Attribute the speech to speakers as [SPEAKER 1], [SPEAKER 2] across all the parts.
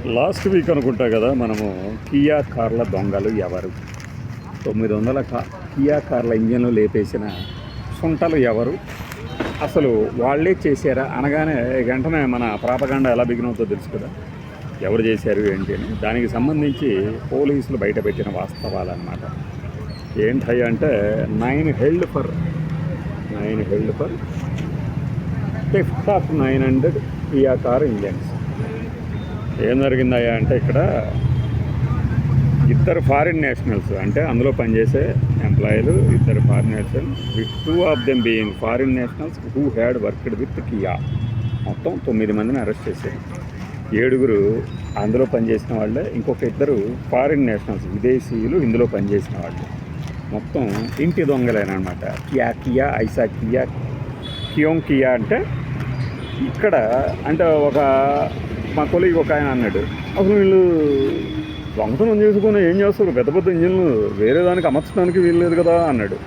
[SPEAKER 1] Last week అనుకుంటా కదా మనము కియా కార్ల దొంగలు ఎవరు 900 కియా కార్ల ఇంజన్లు లేపేసిన సుంటలు ఎవరు, అసలు వాళ్ళే చేశారా అనగానే వెంటనే మన ప్రాపగండ ఎలా బిగినవుతో తెలుసు కదా ఎవరు చేశారు ఏంటి అని. దానికి సంబంధించి పోలీసులు బయటపెట్టిన వాస్తవాలన్నమాట. ఏంటయ్యా అంటే 9 held for theft of 900 Kia car engines. ఏం జరిగిందయ్యా అంటే ఇక్కడ ఇద్దరు ఫారిన్ నేషనల్స్, అంటే అందులో పనిచేసే ఎంప్లాయీలు ఇద్దరు foreign nationals, with 2 of them being foreign nationals who had worked with Kia. మొత్తం 9 మందిని అరెస్ట్ చేశారు. 7 అందులో పనిచేసిన వాళ్ళే, ఇంకొక 2 ఫారిన్ నేషనల్స్ విదేశీయులు ఇందులో పనిచేసిన వాళ్ళు. మొత్తం ఇంటి దొంగలేనమాట. కియా ఐసా కియా కియోంగ్ కియా అంటే ఇక్కడ అంటే మా కొలీగ్ ఒక ఆయన అన్నాడు, అసలు వీళ్ళు దొంగతనం చేసుకుని ఏం చేస్తారు, పెద్ద పెద్ద ఇంజిన్లు వేరే దానికి అమర్చడానికి వీల్లేదు కదా అన్నాడు.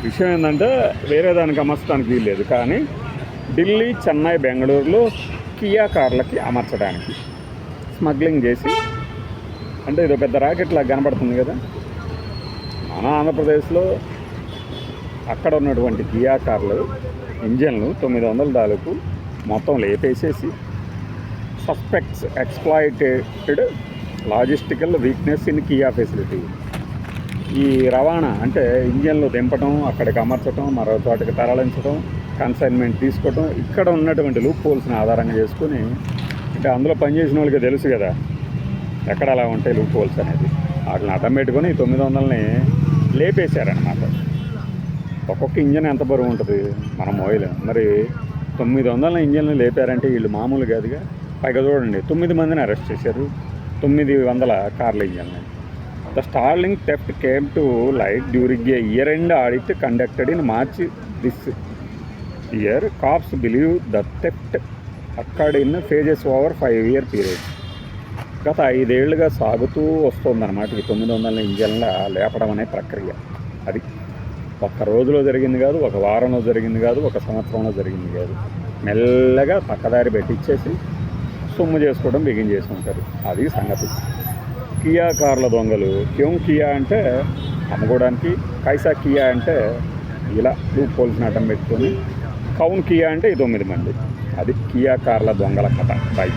[SPEAKER 1] విషయం ఏంటంటే వేరే దానికి అమర్చడానికి వీల్లేదు, కానీ ఢిల్లీ, చెన్నై, బెంగళూరులో కియా కార్లకి అమర్చడానికి స్మగ్లింగ్ చేసి, అంటే ఇదో పెద్ద రాకెట్ లాగా కనబడుతుంది కదా. మన ఆంధ్రప్రదేశ్లో అక్కడ ఉన్నటువంటి కియా కార్లు ఇంజన్లు 900 తాలూకు మొత్తం లేపేసేసి suspects exploited logistical weakness in Kia facility. ఈ రవాణా అంటే ఇంజన్లు దింపడం, అక్కడికి అమర్చడం, మరో చోటకి తరలించడం, కన్సైన్మెంట్ తీసుకోవడం, ఇక్కడ ఉన్నటువంటి లూప్ హోల్స్ని ఆధారంగా చేసుకుని, అంటే అందులో పనిచేసిన వాళ్ళకి తెలుసు కదా ఎక్కడ అలా ఉంటాయి లూప్ హోల్స్ అనేది, వాటిని అడ్డం పెట్టుకొని 900ని లేపేశారనమాట. ఒక్కొక్క ఇంజన్ ఎంత బరువు ఉంటుంది మనం మోయలేం. మరి 900 ఇంజన్లు లేపారంటే వీళ్ళు మామూలు కాదుగా. పైగా చూడండి 9 మందిని అరెస్ట్ చేశారు, 900 కార్ల ఇంజన్లు. The starling theft came to light during a year end audit conducted in March this year. Cops believe the theft occurred in phases over 5-year period. గత 5 ఏళ్లుగా సాగుతూ వస్తుందన్నమాట ఈ 900 ఇంజన్ల లేపడం అనే ప్రక్రియ. అది ఒక్క రోజులో జరిగింది కాదు, ఒక వారంలో జరిగింది కాదు, ఒక సంవత్సరంలో జరిగింది కాదు. మెల్లగా పక్కదారి పెట్టించేసి సొమ్ము చేసుకోవడం బిగించేసి ఉంటారు. అది సంగతి. కియా కార్ల దొంగలు. క్యోంగ్ కియా అంటే అమ్ముకోవడానికి, కైసా కియా అంటే ఇలా లూప్ హోల్స్ని అడ్డం పెట్టుకొని, కౌన్ కియా అంటే ఈ 9 మంది. అది కియా కార్ల దొంగల కథ. బై.